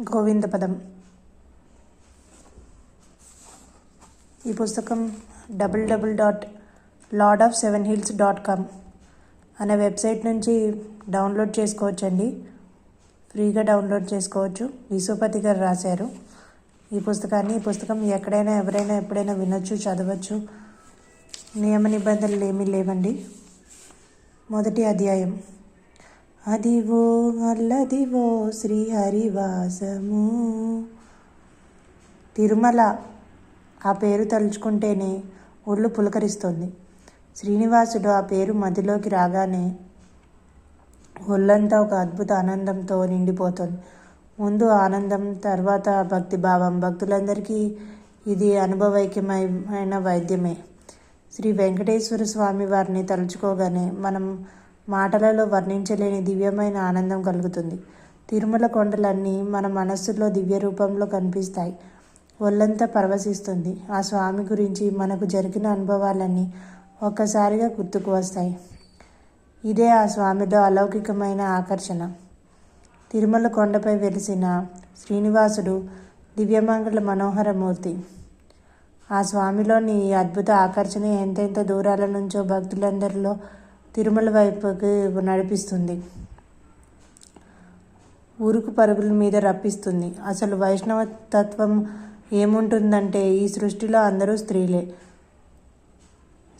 గోవిందపదం. ఈ పుస్తకం www.lordofsevenhills.com అనే వెబ్సైట్ నుంచి డౌన్లోడ్ చేసుకోవచ్చండి. ఫ్రీగా డౌన్లోడ్ చేసుకోవచ్చు. విశ్వపతి గారు రాశారు ఈ పుస్తకాన్ని. ఈ పుస్తకం ఎక్కడైనా ఎవరైనా ఎప్పుడైనా వినొచ్చు, చదవచ్చు. నియమ నిబంధనలు ఏమీ లేవండి. మొదటి అధ్యాయం. అదివో అల్లదివో శ్రీహరివాసము. తిరుమల ఆ పేరు తలుచుకుంటేనే ఒళ్ళు పులకరిస్తుంది. శ్రీనివాసుడు ఆ పేరు మదిలోకి రాగానే ఒళ్ళంతా ఒక అద్భుత ఆనందంతో నిండిపోతుంది. ముందు ఆనందం, తర్వాత భక్తిభావం. భక్తులందరికీ ఇది అనుభవైక్యమైన వైద్యమే. శ్రీ వెంకటేశ్వర స్వామి వారిని తలుచుకోగానే మనం మాటలలో వర్ణించలేని దివ్యమైన ఆనందం కలుగుతుంది. తిరుమల కొండలన్నీ మన మనస్సులో దివ్య రూపంలో కనిపిస్తాయి. ఒళ్ళంతా పరవశిస్తుంది. ఆ స్వామి గురించి మనకు జరిగిన అనుభవాలన్నీ ఒక్కసారిగా గుర్తుకు వస్తాయి. ఇదే ఆ స్వామిలో అలౌకికమైన ఆకర్షణ. తిరుమల కొండపై వెలిసిన శ్రీనివాసుడు దివ్యమంగళ మనోహరమూర్తి. ఆ స్వామిలోని ఈ అద్భుత ఆకర్షణ ఎంతెంత దూరాల నుంచో భక్తులందరిలో తిరుమల వైపుకి నడిపిస్తుంది. ఉరుకు పరుగుల మీద రప్పిస్తుంది. అసలు వైష్ణవ తత్వం ఏముంటుందంటే ఈ సృష్టిలో అందరూ స్త్రీలే.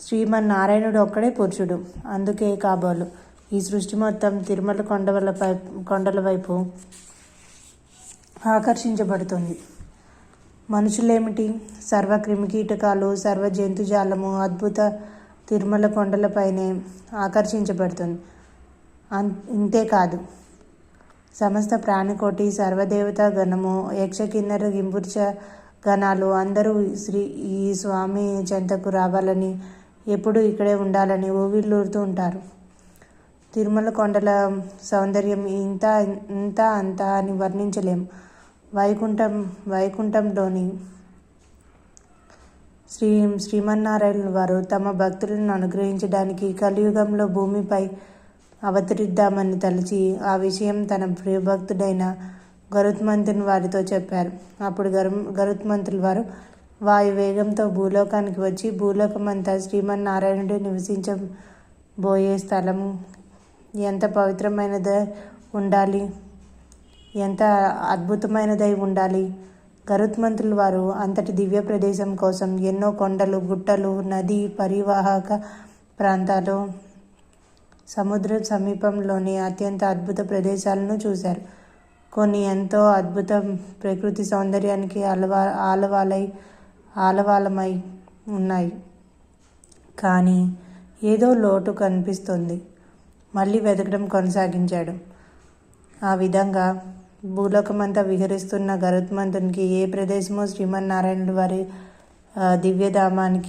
శ్రీమన్నారాయణుడు ఒక్కడే పురుషుడు. అందుకే కాబోలు ఈ సృష్టి మొత్తం తిరుమల కొండల వైపు ఆకర్షించబడుతుంది. మనుషులేమిటి, సర్వ క్రిమికీటకాలు, సర్వ జంతుజాలము అద్భుత తిరుమల కొండలపైనే ఆకర్షించబడుతుంది. ఇంతేకాదు, సమస్త ప్రాణికోటి, సర్వదేవతా గణము, యక్ష కిన్నర గింపుర్చ గణాలు అందరూ ఈ స్వామి చెంతకు రావాలని, ఎప్పుడూ ఇక్కడే ఉండాలని ఊవిళ్ళూరుతూ ఉంటారు. తిరుమల కొండల సౌందర్యం ఇంత అంత అని వర్ణించలేం. వైకుంఠంలోని శ్రీమన్నారాయణ వారు తమ భక్తులను అనుగ్రహించడానికి కలియుగంలో భూమిపై అవతరిద్దామని తలచి ఆ విషయం తన ప్రియభక్తుడైన గరుత్మంతుని వారితో చెప్పారు. అప్పుడు గరుత్మంతుల వారు వాయువేగంతో భూలోకానికి వచ్చి భూలోకమంతా శ్రీమన్నారాయణుడు నివసించబోయే స్థలం ఎంత పవిత్రమైనదై ఉండాలి, ఎంత అద్భుతమైనదై ఉండాలి. గరుత్మంతుల వారు అంతటి దివ్య ప్రదేశం కోసం ఎన్నో కొండలు, గుట్టలు, నదీ పరివాహక ప్రాంతాలు, సముద్ర సమీపంలోని అత్యంత అద్భుత ప్రదేశాలను చూశారు. కొన్ని ఎంతో అద్భుత ప్రకృతి సౌందర్యానికి ఆలవాలమై ఉన్నాయి. కానీ ఏదో లోటు కనిపిస్తుంది. మళ్ళీ వెతకడం కొనసాగించాడు. ఆ విధంగా భూలోకమంతా విహరిస్తున్న గరుత్మంతునికి ఏ ప్రదేశమో శ్రీమన్నారాయణుల వారి దివ్యధామానికి